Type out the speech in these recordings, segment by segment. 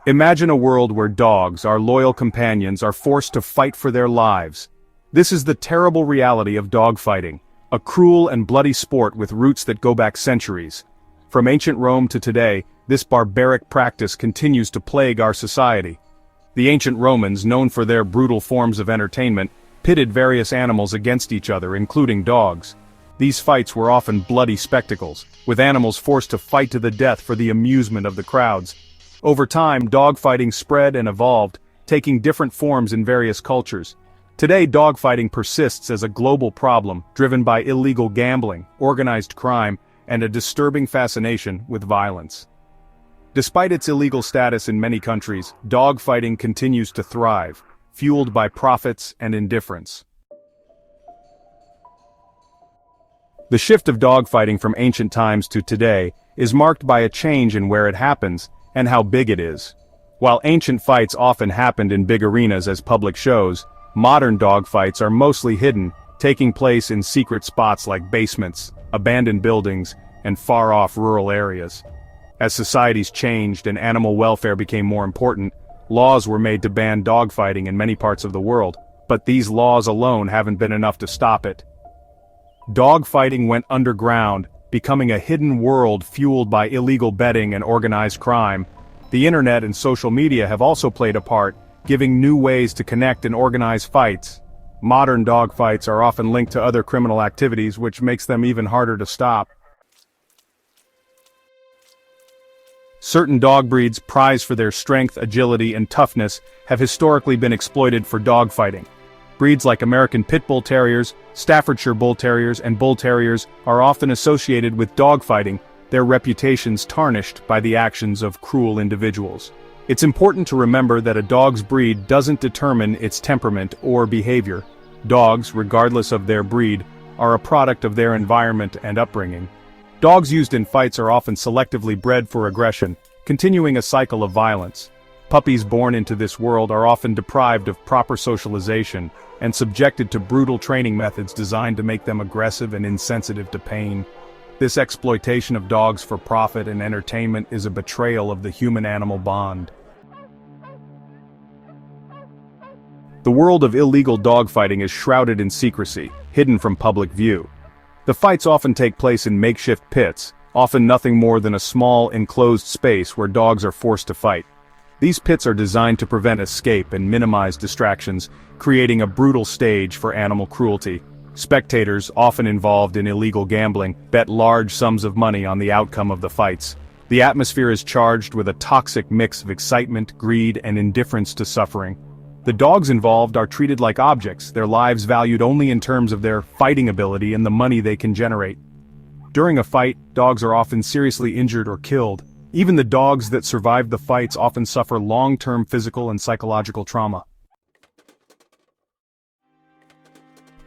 Imagine a world where dogs, our loyal companions, are forced to fight for their lives. This is the terrible reality of dogfighting, a cruel and bloody sport with roots that go back centuries. From ancient Rome to today, this barbaric practice continues to plague our society. The ancient Romans, known for their brutal forms of entertainment, pitted various animals against each other, including dogs. These fights were often bloody spectacles, with animals forced to fight to the death for the amusement of the crowds. Over time, dogfighting spread and evolved, taking different forms in various cultures. Today, dogfighting persists as a global problem, driven by illegal gambling, organized crime, and a disturbing fascination with violence. Despite its illegal status in many countries, dogfighting continues to thrive, fueled by profits and indifference. The shift of dogfighting from ancient times to today is marked by a change in where it happens and how big it is. While ancient fights often happened in big arenas as public shows, modern dogfights are mostly hidden, taking place in secret spots like basements, abandoned buildings, and far-off rural areas. As societies changed and animal welfare became more important, laws were made to ban dogfighting in many parts of the world, but these laws alone haven't been enough to stop it. Dogfighting went underground, becoming a hidden world fueled by illegal betting and organized crime. The internet and social media have also played a part, giving new ways to connect and organize fights. Modern dogfights are often linked to other criminal activities, which makes them even harder to stop. Certain dog breeds, prized for their strength, agility, and toughness, have historically been exploited for dogfighting. Breeds like American pitbull terriers, Staffordshire bull terriers, and bull terriers are often associated with dogfighting, their reputations tarnished by the actions of cruel individuals. It's important to remember that a dog's breed doesn't determine its temperament or behavior. Dogs, regardless of their breed, are a product of their environment and upbringing. Dogs used in fights are often selectively bred for aggression, continuing a cycle of violence. Puppies born into this world are often deprived of proper socialization and subjected to brutal training methods designed to make them aggressive and insensitive to pain. This exploitation of dogs for profit and entertainment is a betrayal of the human-animal bond. The world of illegal dogfighting is shrouded in secrecy, hidden from public view. The fights often take place in makeshift pits, often nothing more than a small, enclosed space where dogs are forced to fight. These pits are designed to prevent escape and minimize distractions, creating a brutal stage for animal cruelty. Spectators, often involved in illegal gambling, bet large sums of money on the outcome of the fights. The atmosphere is charged with a toxic mix of excitement, greed, and indifference to suffering. The dogs involved are treated like objects, their lives valued only in terms of their fighting ability and the money they can generate. During a fight, dogs are often seriously injured or killed. Even the dogs that survive the fights often suffer long-term physical and psychological trauma.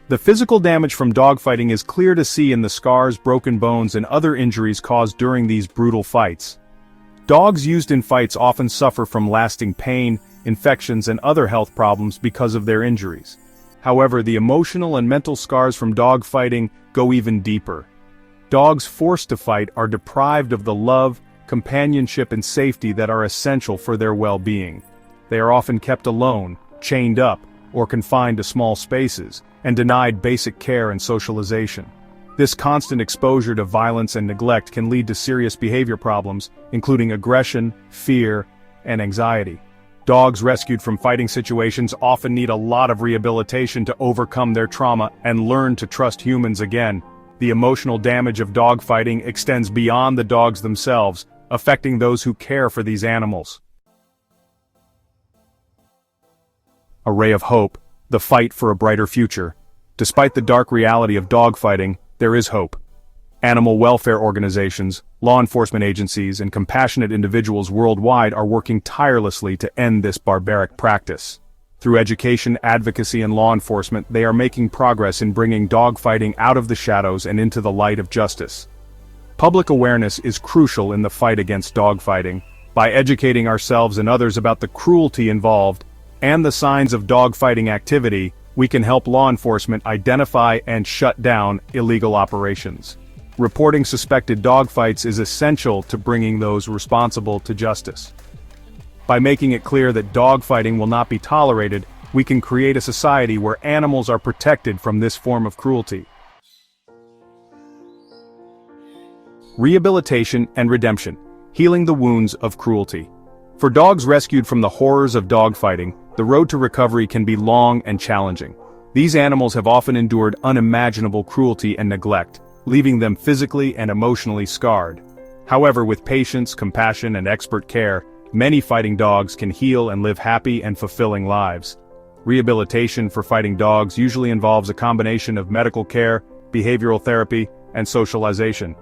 The physical damage from dogfighting is clear to see in the scars, broken bones, and other injuries caused during these brutal fights. Dogs used in fights often suffer from lasting pain, infections, and other health problems because of their injuries. However, the emotional and mental scars from dogfighting go even deeper. Dogs forced to fight are deprived of the love, companionship, and safety that are essential for their well-being. They are often kept alone, chained up, or confined to small spaces, and denied basic care and socialization. This constant exposure to violence and neglect can lead to serious behavior problems, including aggression, fear, and anxiety. Dogs rescued from fighting situations often need a lot of rehabilitation to overcome their trauma and learn to trust humans again. The emotional damage of dogfighting extends beyond the dogs themselves, affecting those who care for these animals. A ray of hope, the fight for a brighter future. Despite the dark reality of dogfighting, there is hope. Animal welfare organizations, law enforcement agencies, and compassionate individuals worldwide are working tirelessly to end this barbaric practice. Through education, advocacy, and law enforcement, they are making progress in bringing dogfighting out of the shadows and into the light of justice. Public awareness is crucial in the fight against dogfighting. By educating ourselves and others about the cruelty involved and the signs of dogfighting activity, we can help law enforcement identify and shut down illegal operations. Reporting suspected dogfights is essential to bringing those responsible to justice. By making it clear that dogfighting will not be tolerated, we can create a society where animals are protected from this form of cruelty. Rehabilitation and redemption, healing the wounds of cruelty. For dogs rescued from the horrors of dogfighting, the road to recovery can be long and challenging. These animals have often endured unimaginable cruelty and neglect, leaving them physically and emotionally scarred. However, with patience, compassion, and expert care, many fighting dogs can heal and live happy and fulfilling lives. Rehabilitation for fighting dogs usually involves a combination of medical care, behavioral therapy, and socialization.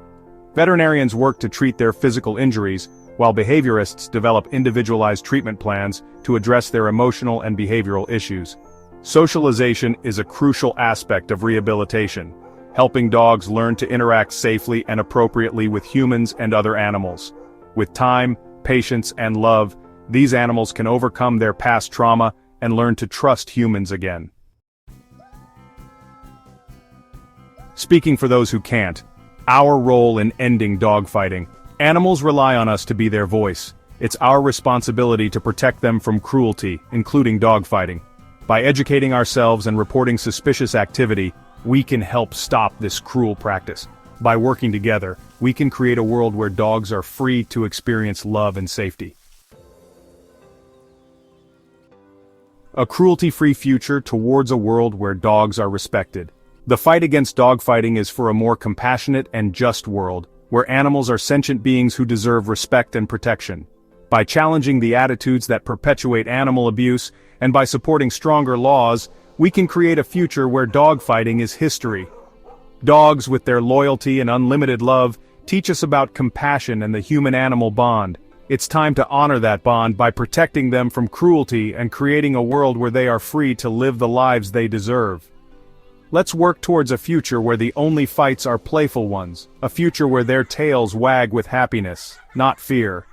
Veterinarians work to treat their physical injuries, while behaviorists develop individualized treatment plans to address their emotional and behavioral issues. Socialization is a crucial aspect of rehabilitation, helping dogs learn to interact safely and appropriately with humans and other animals. With time, patience, and love, these animals can overcome their past trauma and learn to trust humans again. Speaking for those who can't, our role in ending dogfighting. Animals rely on us to be their voice. It's our responsibility to protect them from cruelty, including dogfighting. By educating ourselves and reporting suspicious activity, we can help stop this cruel practice. By working together, we can create a world where dogs are free to experience love and safety. A cruelty-free future towards a world where dogs are respected. The fight against dogfighting is for a more compassionate and just world, where animals are sentient beings who deserve respect and protection. By challenging the attitudes that perpetuate animal abuse, and by supporting stronger laws, we can create a future where dogfighting is history. Dogs, with their loyalty and unlimited love, teach us about compassion and the human-animal bond. It's time to honor that bond by protecting them from cruelty and creating a world where they are free to live the lives they deserve. Let's work towards a future where the only fights are playful ones, a future where their tails wag with happiness, not fear.